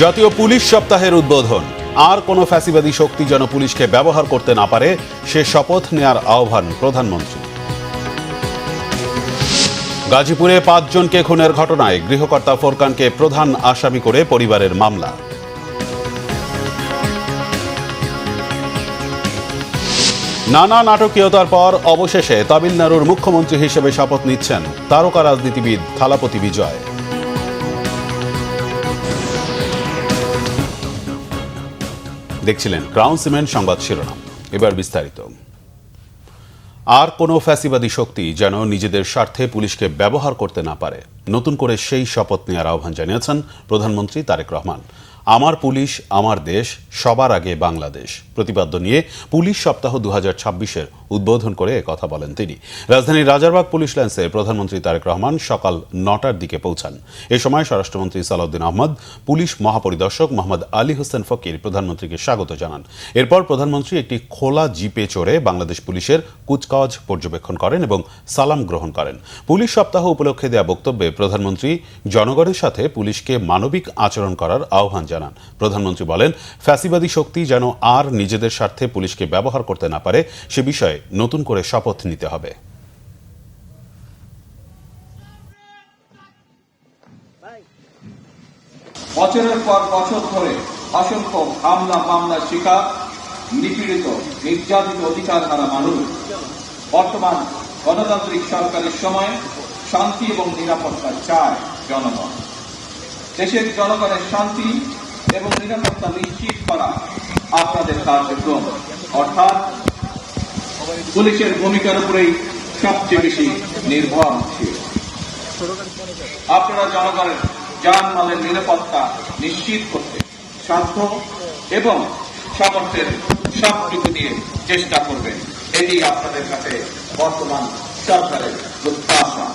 জাতীয় পুলিশ সপ্তাহের উদ্বোধন। আর কোনো ফ্যাসিবাদী শক্তি যেন পুলিশকে ব্যবহার করতে না পারে সে শপথ নেয়ার আহ্বান প্রধানমন্ত্রী। গাজীপুরে 5 জনকে খুনের ঘটনায় গৃহকর্তা ফোরকানকে প্রধান আসামি করে পরিবারের মামলা। নানা নাটকীয়তার পর অবশেষে তামিলনাড়ুর মুখ্যমন্ত্রী হিসেবে শপথ নিচ্ছেন তারকা রাজনীতিবিদ থালাপতি বিজয়। দেখছিলেন ক্রাউন সিমেন্ট সংবাদ শিরোনাম, এবার বিস্তারিত। আর কোনো ফ্যাসিবাদী শক্তি যেন নিজেদের স্বার্থে পুলিশকে ব্যবহার করতে না পারে, নতুন করে সেই শপথ নেওয়ার আহ্বান জানিয়েছেন প্রধানমন্ত্রী তারেক রহমান। আমার পুলিশ আমার দেশ, সবার আগে বাংলাদেশ প্রতিপাদ্য নিয়ে পুলিশ সপ্তাহ 2026-এর উদ্বোধন করে কথা বলেন তিনি। রাজধানীর রাজারবাগ পুলিশ লাইন্সে প্রধানমন্ত্রী তারেক রহমান সকাল 9টার দিকে পৌঁছান। এ সময় স্বরাষ্ট্রমন্ত্রী সালাউদ্দিন আহমদ, পুলিশ মহাপরিদর্শক মোহাম্মদ আলী হোসেন ফকির প্রধানমন্ত্রীকে স্বাগত জানান। এরপর প্রধানমন্ত্রী একটি খোলা জিপে চড়ে বাংলাদেশ পুলিশের কুচকাওয়াজ পর্যবেক্ষণ করেন এবং সালাম গ্রহণ করেন। পুলিশ সপ্তাহ উপলক্ষে দেয়া বক্তব্যে প্রধানমন্ত্রী জনগণের সাথে পুলিশকে মানবিক আচরণ করার আহ্বান জানান। প্রধানমন্ত্রী বলেন, ফ্যাসিবাদী শক্তি যেন আর নিজেদের স্বার্থে পুলিশকে ব্যবহার করতে না পারে সে বিষয়ে নতুন করে শপথ নিতে হবে। বছরের পর বছর ধরে অসংখ্য হামলা মামলার শিকার, নিপীড়িত নির্যাতিত অধিকারহারা মানুষ বর্তমান গণতান্ত্রিক সরকারের সময় শান্তি এবং নিরাপত্তা চায় জনগণ। দেশের জনগণের শান্তি এবং নিরাপত্তা নিশ্চিত করা আপনাদের কার্যক্রম, অর্থাৎ পুলিশের ভূমিকার উপরেই সবচেয়ে বেশি নির্ভরশীল। আপনারা জনগণের জানমালের নিরাপত্তা নিশ্চিত করতে সাধ্য এবং সামর্থ্যের সবটুকু দিয়ে চেষ্টা করবেন, এটি আপনাদের কাছে বর্তমান সরকারের প্রত্যাশা।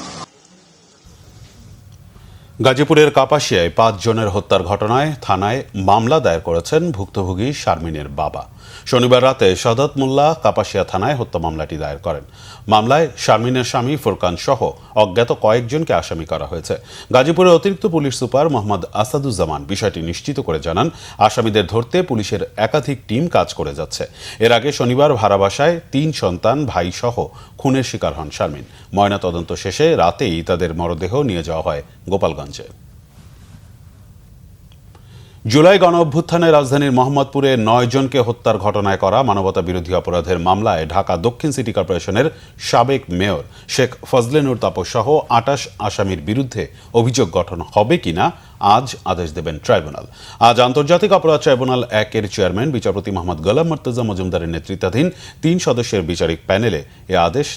গাজীপুরের কাপাসিয়ায় 5 জনের হত্যার ঘটনায় থানায় মামলা দায়ের করেছেন ভুক্তভোগী শারমিনের বাবা। শনিবার রাতে সাদাত মোল্লা কাপাসিয়া থানায় হত্যা মামলাটি দায়ের করেন। মামলায় শারমিনের স্বামী ফোরকান সহ অজ্ঞাত কয়েকজনকে আসামি করা হয়েছে। গাজীপুরের অতিরিক্ত পুলিশ সুপার মোহাম্মদ আসাদুজ্জামান বিষয়টি নিশ্চিত করে জানান, আসামিদের ধরতে পুলিশের একাধিক টিম কাজ করে যাচ্ছে। এর আগে শনিবার ভাড়া বাসায় 3 সন্তান ভাই সহ খুনের শিকার হন শারমিন। ময়নাতদন্ত শেষে রাতেই তাদের মরদেহ নিয়ে যাওয়া হয় গোপালগঞ্জে। জুলাই গণ অভ্যুত্থানে রাজধানীর মোহাম্মদপুরে 9 জনকে হত্যার ঘটনায় করা মানবতা বিরোধী অপরাধের মামলায় ঢাকা দক্ষিণ সিটি কর্পোরেশনের সাবেক মেয়র শেখ ফজলে নূর তাপস সহ 28 আসামির বিরুদ্ধে অভিযোগ গঠন হবে কিনা আজ আদেশ দেবেন ট্রাইব্যুনাল। আজ আন্তর্জাতিক অপরাধ ট্রাইব্যুনাল 1-এর চেয়ারম্যান বিচারপতি মোহাম্মদ গোলাম মুর্তজা মজুমদারের নেতৃত্বাধীন 3 সদস্যের বিচারিক প্যানেলে এ আদেশ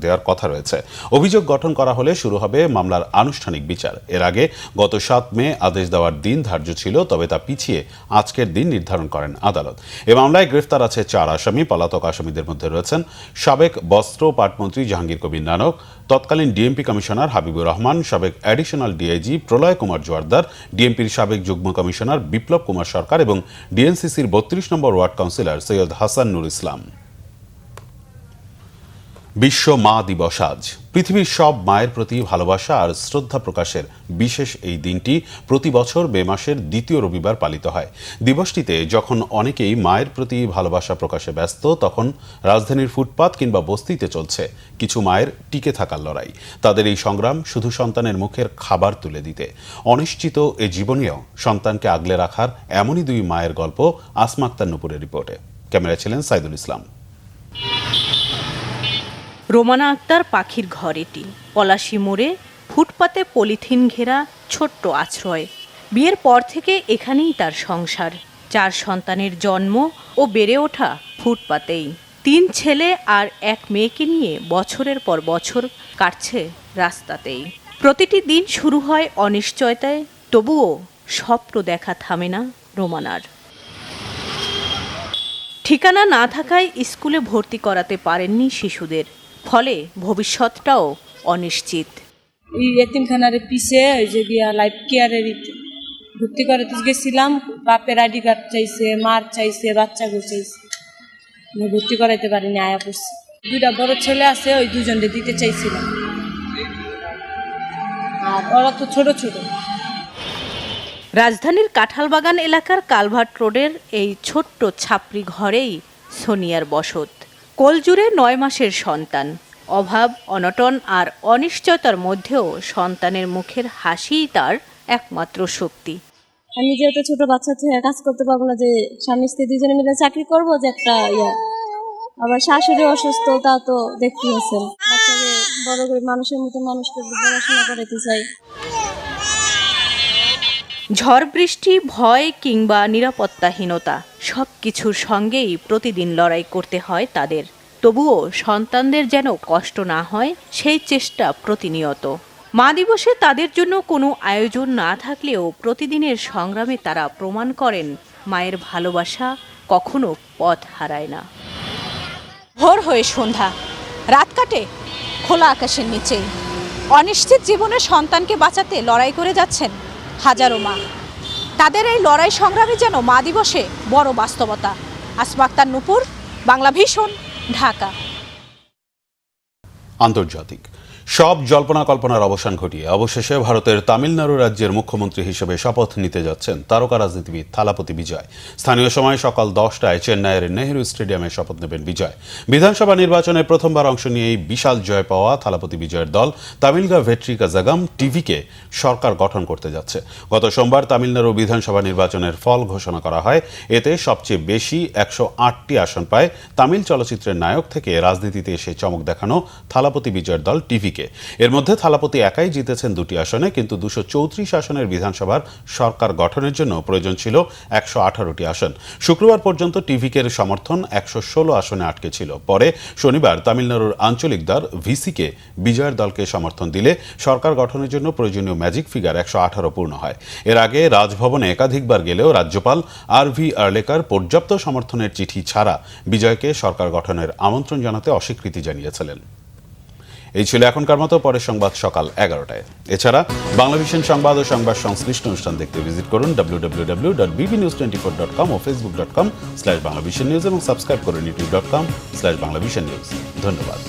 দেওয়ার কথা রয়েছে। অভিযোগ গঠন করা হলে শুরু হবে মামলার আনুষ্ঠানিক বিচার। এর আগে গত 7 মে আদেশ দেওয়ার দিন ধার্য ছিল, তবে তা পিছিয়ে আজকের দিন নির্ধারণ করেন আদালত। এ মামলায় গ্রেফতার আছে 4 আসামি। পলাতক আসামিদের মধ্যে রয়েছেন সাবেক বস্ত্র পাটমন্ত্রী জাহাঙ্গীর কবির নানক, তৎকালীন ডিএমপি কমিশনার হাবিবুর রহমান, সাবেক অ্যাডিশনাল ডিআইজি প্রলয় কুমার জোয়ারদার, ডিএমপির সাবেক যুগ্ম কমিশনার বিপ্লব কুমার সরকার এবং ডিএনসিসির 32 নম্বর ওয়ার্ড কাউন্সিলর সৈয়দ হাসান নুর ইসলাম। বিশ্ব মা দিবস আজ। পৃথিবীর সব মায়ের প্রতি ভালোবাসা আর শ্রদ্ধা প্রকাশের বিশেষ এই দিনটি প্রতি বছর মে মাসের 2য় রবিবার পালিত হয়। দিবসটিতে যখন অনেকেই মায়ের প্রতি ভালোবাসা প্রকাশে ব্যস্ত, তখন রাজধানীর ফুটপাত কিংবা বস্তিতে চলছে কিছু মায়ের টিকে থাকার লড়াই। তাদের এই সংগ্রাম শুধু সন্তানের মুখের খাবার তুলে দিতে। অনিশ্চিত এ জীবনেও সন্তানকে আগলে রাখার এমনই 2 মায়ের গল্প আসমা আক্তার নূপুরের রিপোর্টে। ক্যামেরায় ছিলেন সাইদুল ইসলাম। রোমানা আক্তার পাখির ঘর এটি। পলাশী মোড়ে ফুটপাতে পলিথিন ঘেরা ছোট্ট আশ্রয়। বিয়ের পর থেকে এখানেই তার সংসার। 4 সন্তানের জন্ম ও বেড়ে ওঠা ফুটপাতেই। 3 ছেলে আর 1 মেয়েকে নিয়ে বছরের পর বছর কাটছে রাস্তাতেই। প্রতিটি দিন শুরু হয় অনিশ্চয়তায়, তবুও স্বপ্ন দেখা থামে না রোমানার। ঠিকানা না থাকায় স্কুলে ভর্তি করাতে পারেননি শিশুদের, ফলে ভবিষ্যৎটাও অনিশ্চিত। এই এতিমখানার পিছে ওই যে গিয়া লাইফ কেয়ারের ভর্তি করাতে গেছিলাম। বাপের আইডি কার্ড চাইছে, মার চাইছে, বাচ্চা চাইছে, ভর্তি করাইতে পারিনি, আয়া পড়ছে। 2টা বড় ছেলে আছে, ওই 2জনকে দিতে চাইছিলাম, আর ওরা তো ছোট ছোট। রাজধানীর কাঁঠালবাগান এলাকার কালভার্ট রোডের এই ছোট্ট ছাপরি ঘরেই সোনিয়ার বসত। কোলজুড়ে 9 মাসের সন্তান। অভাব, অনটন আর অনিশ্চয়তার মধ্যেও সন্তানের মুখের হাসিই তার একমাত্র শক্তি। আমি যেহেতু ছোট বাচ্চা থেকে কাজ করতে পারবো না, যে স্বামী স্ত্রী দুজনে মিলে চাকরি করবো, যে একটা আবার শাশুড়ি অসুস্থ, তা তো দেখতে আছেন। বাচ্চাকে বড় করে মানুষের মতো মানুষ করে পড়াশোনা করাতে চাই। ঝড় বৃষ্টি, ভয় কিংবা নিরাপত্তাহীনতা সব কিছুর সঙ্গেই প্রতিদিন লড়াই করতে হয় তাদের। তবুও সন্তানদের যেন কষ্ট না হয় সেই চেষ্টা প্রতিনিয়ত। মা দিবসে তাদের জন্য কোনো আয়োজন না থাকলেও প্রতিদিনের সংগ্রামে তারা প্রমাণ করেন মায়ের ভালোবাসা কখনো পথ হারায় না। ভোর হয়ে সন্ধ্যা, রাত কাটে খোলা আকাশের নিচেই। অনিশ্চিত জীবনে সন্তানকে বাঁচাতে লড়াই করে যাচ্ছেন হাজারো মা। তাদের এই লড়াই সংগ্রামী যেন মা দিবসে বড় বাস্তবতা। আসমা আক্তার, নূপুর, বাংলা ভিশন, ঢাকা। আন্তর্জাতিক সব জল্পনা কল্পনার অবসান ঘটিয়ে অবশেষে ভারতের তামিলনাড়ু রাজ্যের মুখ্যমন্ত্রী হিসেবে শপথ নিতে যাচ্ছেন তারকা রাজনীতিবিদ থালাপতি বিজয়। স্থানীয় সময় সকাল 10টায় চেন্নাইয়ের নেহেরু স্টেডিয়ামে শপথ নেবেন বিজয়। বিধানসভা নির্বাচনে প্রথমবার অংশ নিয়ে এই বিশাল জয় পাওয়া থালাপতি বিজয়ের দল তামিলগা ভেট্রি কাজাগাম টিভিকে সরকার গঠন করতে যাচ্ছে। গত সোমবার তামিলনাড়ু বিধানসভা নির্বাচনের ফল ঘোষণা করা হয়। এতে সবচেয়ে বেশি 108টি আসন পায় তামিল চলচ্চিত্রের নায়ক থেকে রাজনীতিতে এসে চমক দেখানো থালাপতি বিজয়ের দল টিভি। এর মধ্যে থালাপতি একাই জিতেছেন 2টি আসনে, কিন্তু 234 আসনের বিধানসভার সরকার গঠনের জন্য প্রয়োজন ছিল 118টি আসন। শুক্রবার পর্যন্ত টিভিকের সমর্থন 116 আসনে আটকে ছিল। পরে শনিবার তামিলনাড়ুর আঞ্চলিক দল ভিসিকে বিজয়ের দলকে সমর্থন দিলে সরকার গঠনের জন্য প্রয়োজনীয় ম্যাজিক ফিগার 118 পূর্ণ হয়। এর আগে রাজভবনে একাধিকবার গেলেও রাজ্যপাল আর.ভি. আর্লেকার পর্যাপ্ত সমর্থনের চিঠি ছাড়া বিজয়কে সরকার গঠনের আমন্ত্রণ জানাতে অস্বীকৃতি জানিয়েছিলেন। এই ছিল এখনকার মতো। পরের সংবাদ সকাল 11টায়। এছাড়া বাংলা ভিশন সংবাদ ও সংবাদ সংশ্লিষ্ট অনুষ্ঠান দেখতে ভিজিট করুন www.bbnews24.com ও facebook.com/banglavisionnews এবং সাবস্ক্রাইব করুন youtube.com/banglavisionnews। ধন্যবাদ।